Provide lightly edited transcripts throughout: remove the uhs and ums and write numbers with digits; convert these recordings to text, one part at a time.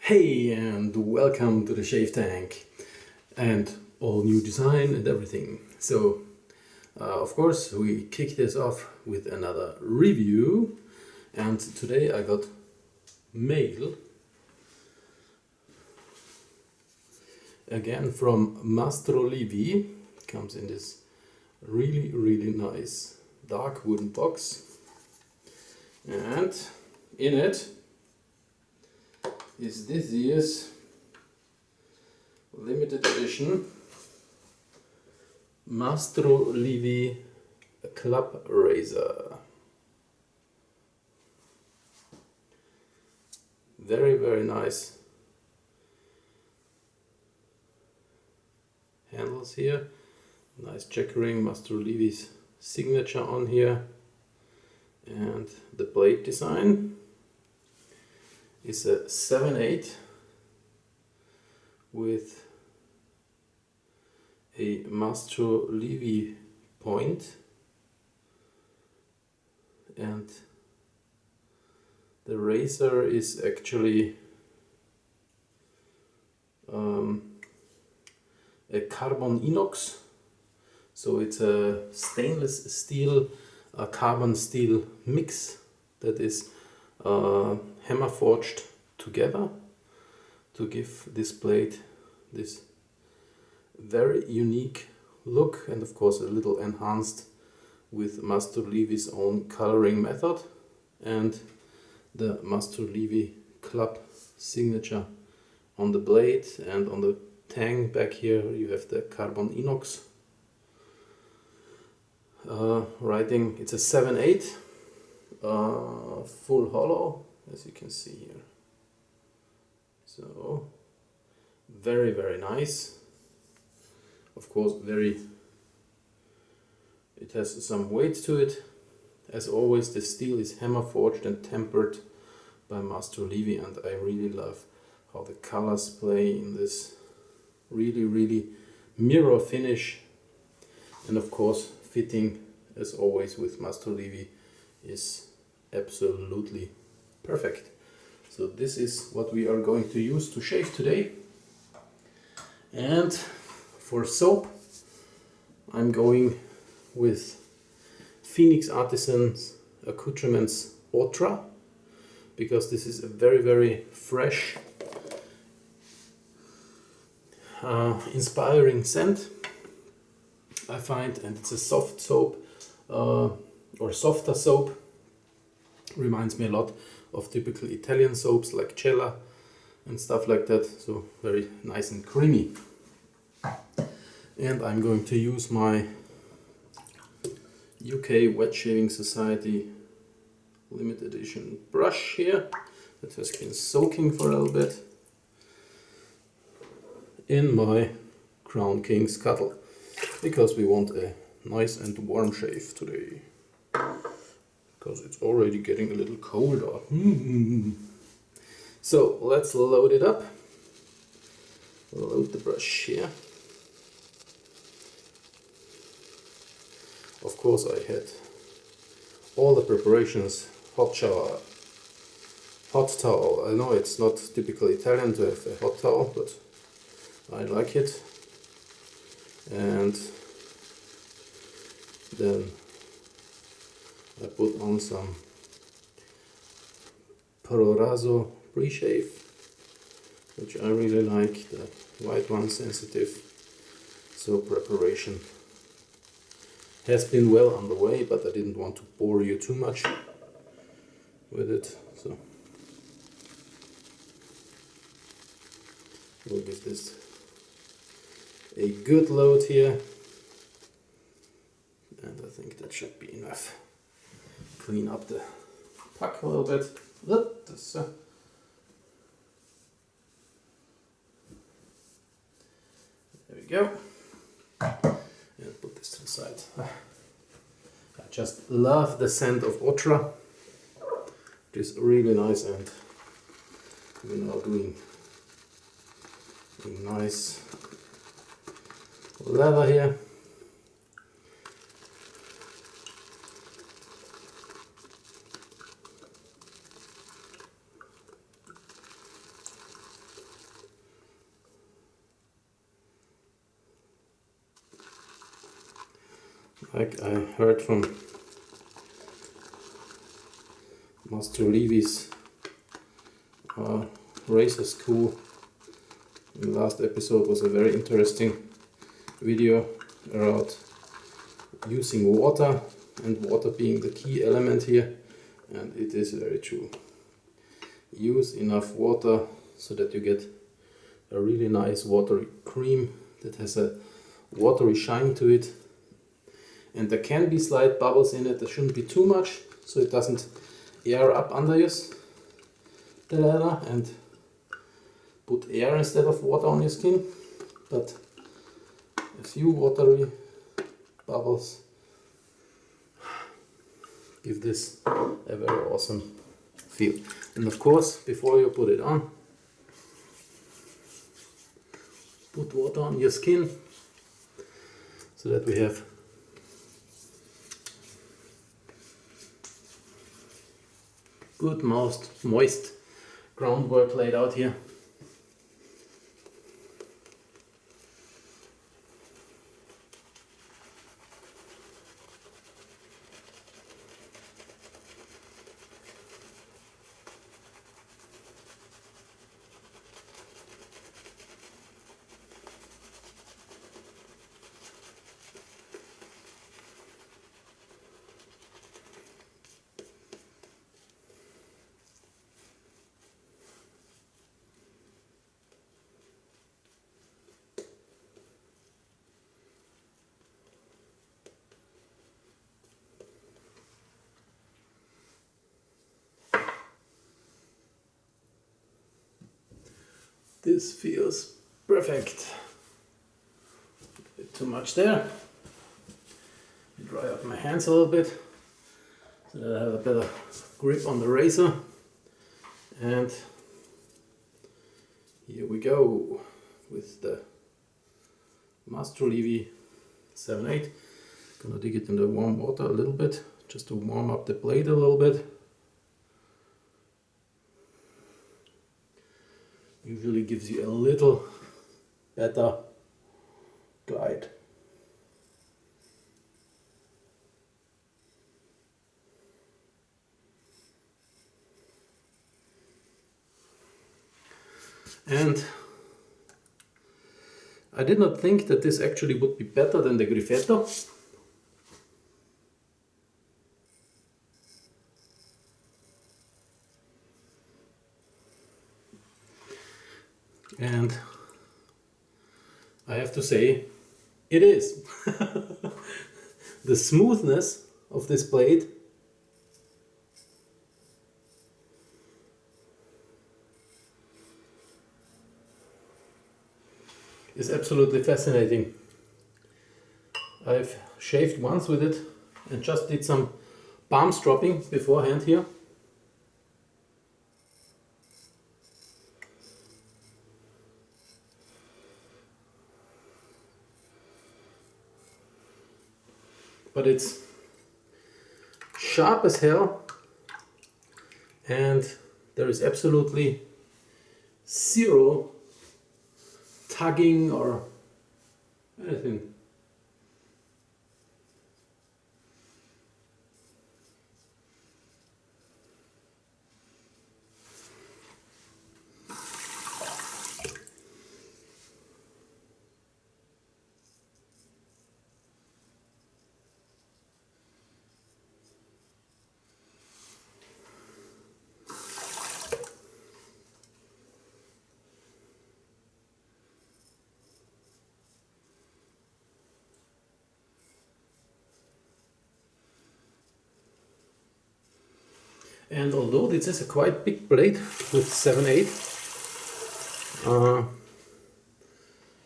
Hey, and welcome to the Shave Tank and all new design and everything. So, of course, we kick this off with another review, and today I got mail again from Mastro Livi. Comes in this really nice dark wooden box, and in it is this year's limited edition Mastro Livi club razor. Very nice handles here, nice checkering, Mastro Livi's signature on here, and the blade design is a 7/8 with a Mastro Livi point, and the razor is actually a carbon inox, so it's a stainless steel carbon steel mix that is hammer forged together to give this blade this very unique look, and of course a little enhanced with Mastro Livi's own coloring method and the Mastro Livi club signature on the blade, and on the tang back here you have the carbon inox writing. It's a 7/8 full hollow, as you can see here. So very nice. Of course, it has some weight to it. As always, the steel is hammer forged and tempered by Mastro Livi, and I really love how the colors play in this really mirror finish. And of course, fitting as always with Mastro Livi is absolutely perfect. So this is what we are going to use to shave today. And for soap, I'm going with Phoenix Artisans Accoutrements Ultra, because this is a very fresh, inspiring scent, I find, and it's a soft soap, or softer soap. Reminds me a lot of typical Italian soaps like Cella and stuff like that, so very nice and creamy. And I'm going to use my UK Wet Shaving Society limited edition brush here that has been soaking for a little bit in my Crown Kings Cuttle, because we want a nice and warm shave today, because it's already getting a little colder. So let's load it up. Load the brush here. Of course, I had all the preparations: hot shower, hot towel. I know it's not typical Italian to have a hot towel, but I like it. And then I put on some Pro-Raso pre-shave, which I really like, the white one, sensitive. So preparation has been well underway, but I didn't want to bore you too much with it, so we'll give this a good load here, and I think that should be enough. Clean up the puck a little bit. There we go. And put this to the side. I just love the scent of Ultra. It is really nice, and we're now doing a nice leather here. Like I heard from Mastro Livi's razor school, the last episode was a very interesting video about using water, and water being the key element here, and it is very true. Use enough water so that you get a really nice watery cream that has a watery shine to it, and there can be slight bubbles in it. There shouldn't be too much so it doesn't air up under the leather and put air instead of water on your skin, but a few watery bubbles give this a very awesome feel. And of course, before you put it on, put water on your skin so that we have good moist groundwork laid out here. This feels perfect. A bit too much there. Dry up my hands a little bit so that I have a better grip on the razor. And here we go with the Mastro Livi 7/8. Gonna dig it in the warm water a little bit just to warm up the blade a little bit. Usually gives you a little better glide. And I did not think that this actually would be better than the Griffetto. And I have to say, it is. The smoothness of this blade is absolutely fascinating. I've shaved once with it and just did some palm stropping beforehand here. But it's sharp as hell, and there is absolutely zero tugging or anything. And although this is a quite big blade with 7/8,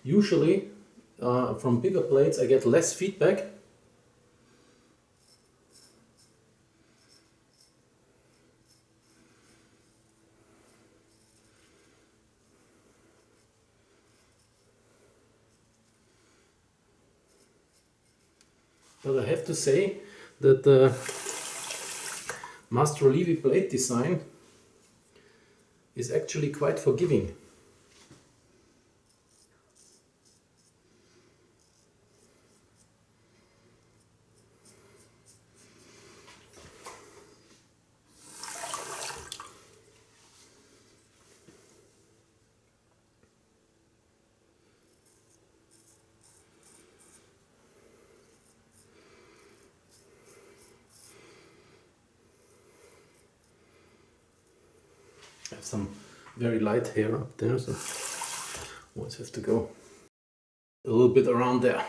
usually from bigger blades I get less feedback. But I have to say that the Mastro Livi blade design is actually quite forgiving. I have some very light hair up there, so always have to go a little bit around there.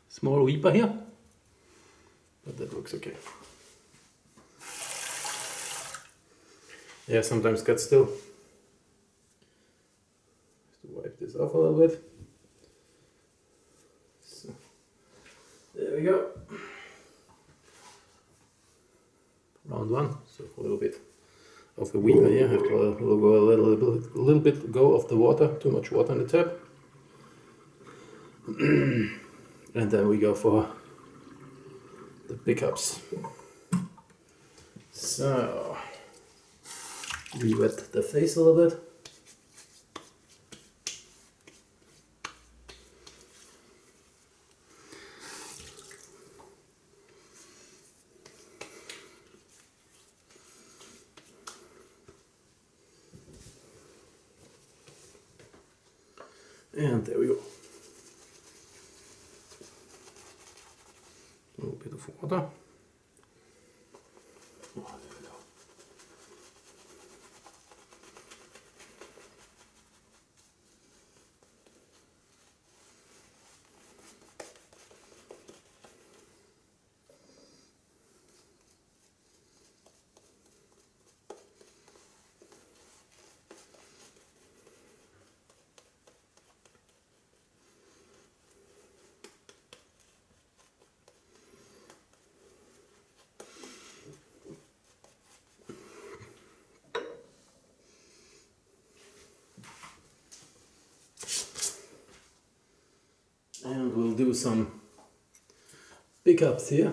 Small weeper here, but that looks okay. Yeah, sometimes cut still. Just to wipe this off a little bit. So, there we go. Round one. So a little bit of the weeper here. Have to go a little bit go of the water. Too much water in the tap. And then we go for the pickups. So re-wet the face a little bit. And there we go. A little bit of water. Oh, there we go. And we'll do some pickups here.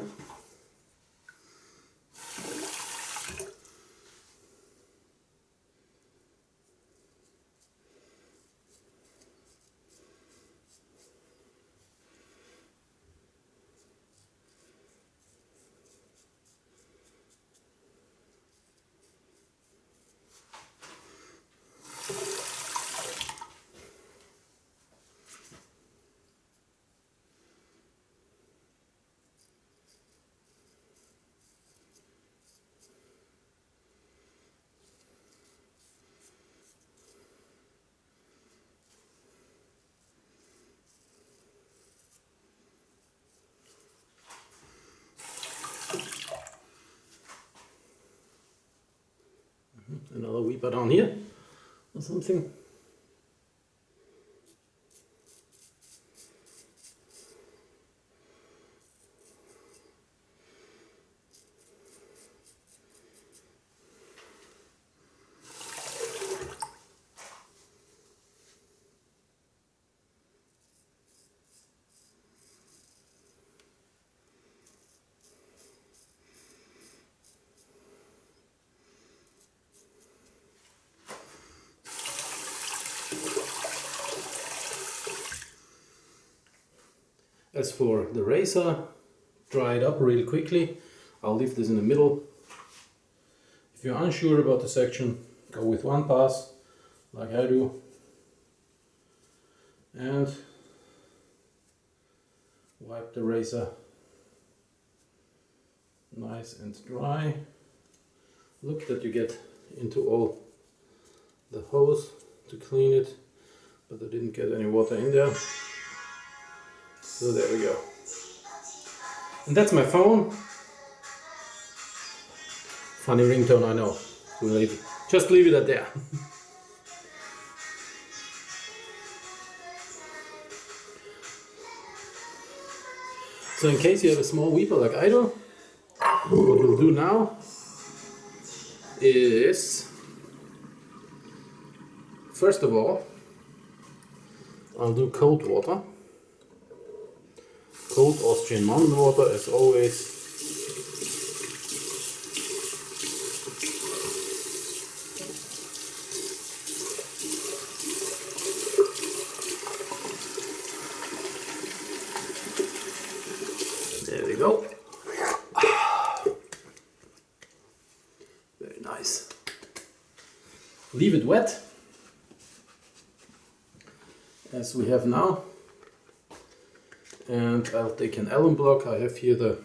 Another weeper down here or something. As for the razor, dry it up really quickly. I'll leave this in the middle. If you're unsure about the section, go with one pass, like I do. And wipe the razor nice and dry. Look that you get into all the hose to clean it, but I didn't get any water in there. So there we go. And that's my phone. Funny ringtone, I know. We'll just leave it at there. So in case you have a small weeper like I do, what we'll do now is, first of all, I'll do cold water. Cold Austrian mountain water as always. There we go. Very nice. Leave it wet, as we have now. And I'll take an alum block. I have here the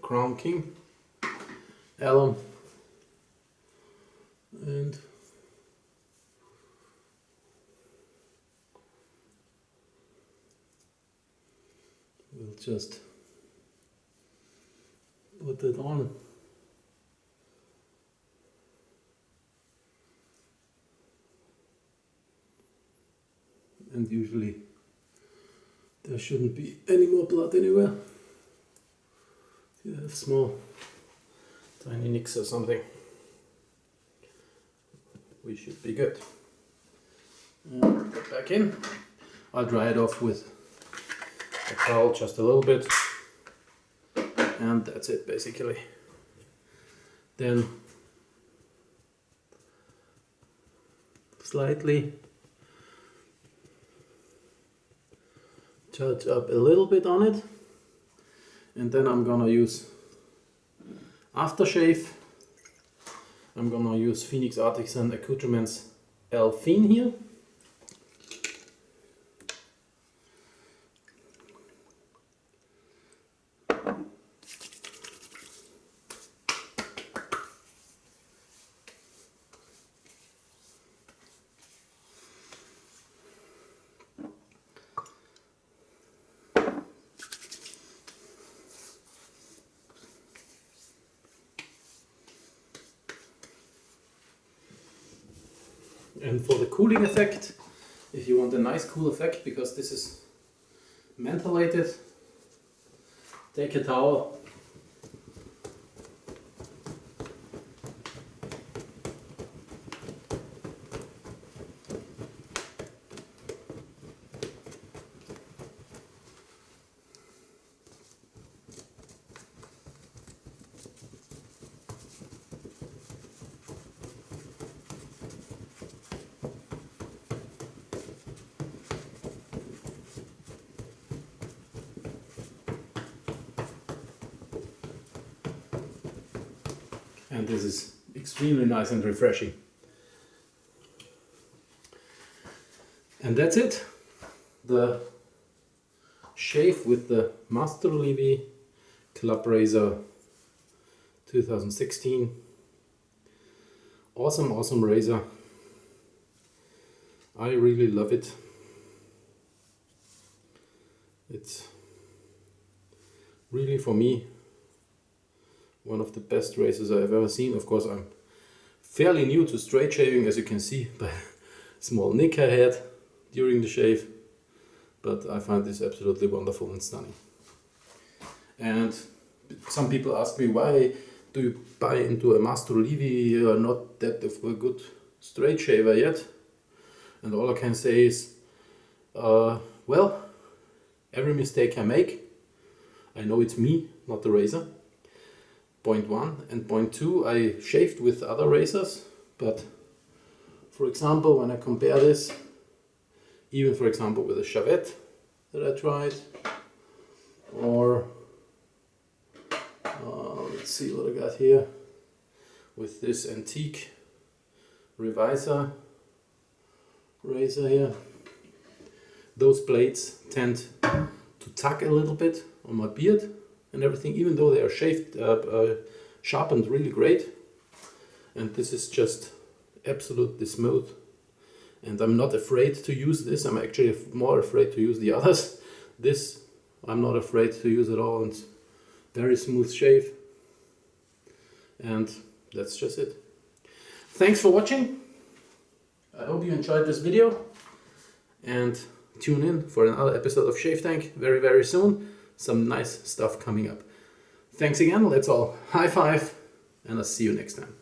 Crown King alum. And we'll just put it on. And usually there shouldn't be any more blood anywhere. If you have small, tiny nicks or something, we should be good. And put it back in. I'll dry it off with a towel just a little bit. And that's it basically. Then slightly touch up a little bit on it, and then I'm gonna use aftershave. I'm gonna use Phoenix Artisan Accoutrements Elfine here. And for the cooling effect, if you want a nice cool effect, because this is mentholated, take a towel, and this is extremely nice and refreshing. And that's it. The shave with the Mastro Livi Club Razor 2016. Awesome razor. I really love it. It's really, for me, one of the best razors I've ever seen. Of course, I'm fairly new to straight shaving, as you can see by a small nick I had during the shave, but I find this absolutely wonderful and stunning. And some people ask me, why do you buy into a Mastro Livi? You are not that of a good straight shaver yet. And all I can say is, well, every mistake I make, I know it's me, not the razor. Point one. And point two, I shaved with other razors, but for example, when I compare this, even for example with a Chavette that I tried, or let's see what I got here, with this antique Revisor razor here, those blades tend to tug a little bit on my beard and everything, even though they are shaved, sharpened really great. And this is just absolutely smooth. And I'm not afraid to use this. I'm actually more afraid to use the others. This, I'm not afraid to use at all. And very smooth shave. And that's just it. Thanks for watching. I hope you enjoyed this video. And tune in for another episode of Shave Tank very soon. some nice stuff coming up. Thanks again, let's all high five, and I'll see you next time.